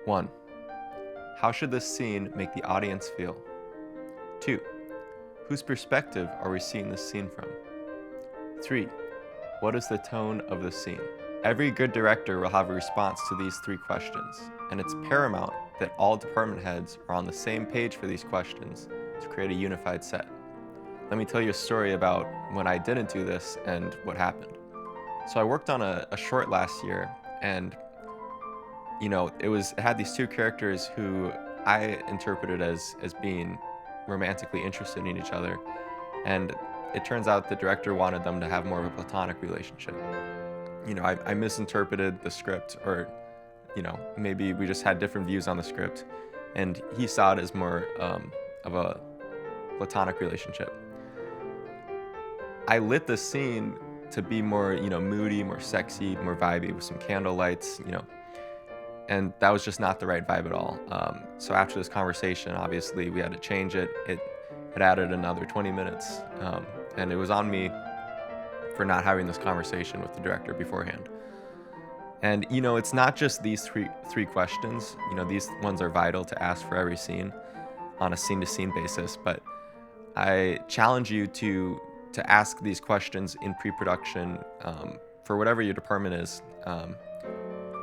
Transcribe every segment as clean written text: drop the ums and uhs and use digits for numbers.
1. How should this scene make the audience feel? 2. Whose perspective are we seeing this scene from? 3. What is the tone of the scene? Every good director will have a response to these 3 questions, and it's paramount that all department heads are on the same page for these questions to create a unified set. Let me tell you a story about when I didn't do this and what happened. So I worked on a short last year, and it had these 2 characters who I interpreted as being romantically interested in each other, and it turns out the director wanted them to have more of a platonic relationship. I misinterpreted the script, or maybe we just had different views on the script, and he saw it as more of a platonic relationship. I lit the scene to be more, moody, more sexy, more vibey, with some candle lights, and that was just not the right vibe at all. So after this conversation, obviously we had to change it. It added another 20 minutes, and it was on me for not having this conversation with the director beforehand. And it's not just these three questions. These ones are vital to ask for every scene on a scene-to-scene basis. But I challenge you to ask these questions in pre-production for whatever your department is.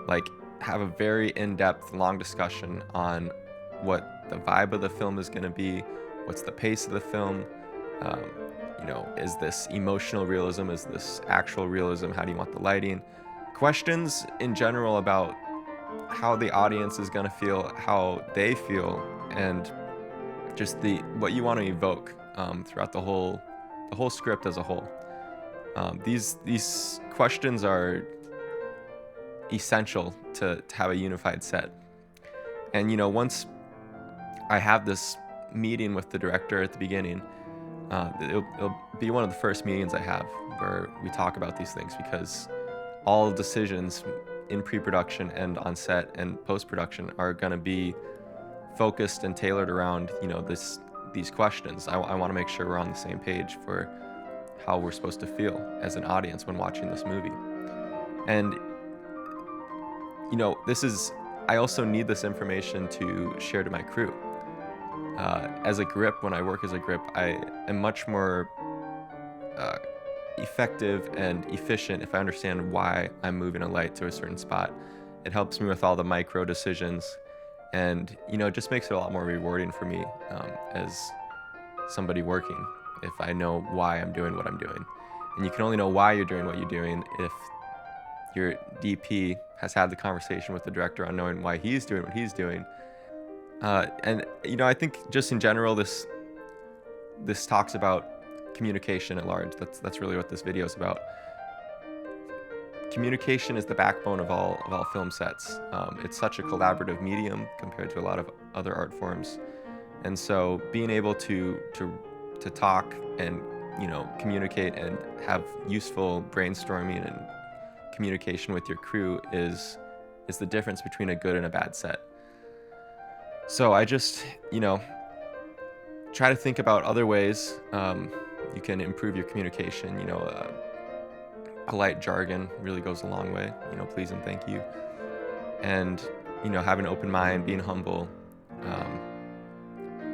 Like, have a very in-depth, long discussion on what the vibe of the film is going to be, what's the pace of the film. Is this emotional realism? Is this actual realism? How do you want the lighting? Questions in general about how the audience is going to feel, how they feel, and just what you want to evoke throughout the whole script as a whole. These questions are essential to have a unified set. And once I have this meeting with the director at the beginning, it'll be one of the first meetings I have where we talk about these things, because all decisions in pre-production and on set and post-production are going to be focused and tailored around these questions. I want to make sure we're on the same page for how we're supposed to feel as an audience when watching this movie. And I also need this information to share to my crew. As a grip, when I work as a grip, I am much more effective and efficient if I understand why I'm moving a light to a certain spot. It helps me with all the micro decisions, and it just makes it a lot more rewarding for me as somebody working if I know why I'm doing what I'm doing. And you can only know why you're doing what you're doing if your DP has had the conversation with the director on knowing why he's doing what he's doing. And I think just in general, this talks about communication at large. That's really what this video is about. Communication is the backbone of all film sets. It's such a collaborative medium compared to a lot of other art forms, and so being able to talk and communicate and have useful brainstorming and communication with your crew is the difference between a good and a bad set. So I just try to think about other ways you can improve your communication. Polite jargon really goes a long way. Please and thank you, and having an open mind, being humble,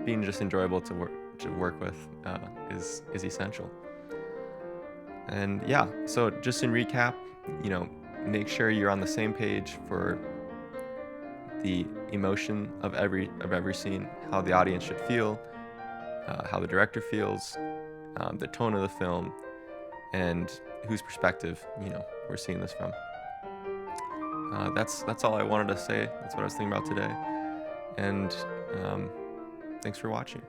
being just enjoyable to work with is essential. And yeah, so just in recap, make sure you're on the same page for the emotion of every scene, how the audience should feel, how the director feels, the tone of the film, and whose perspective we're seeing this from. That's all I wanted to say. That's what I was thinking about today, and thanks for watching.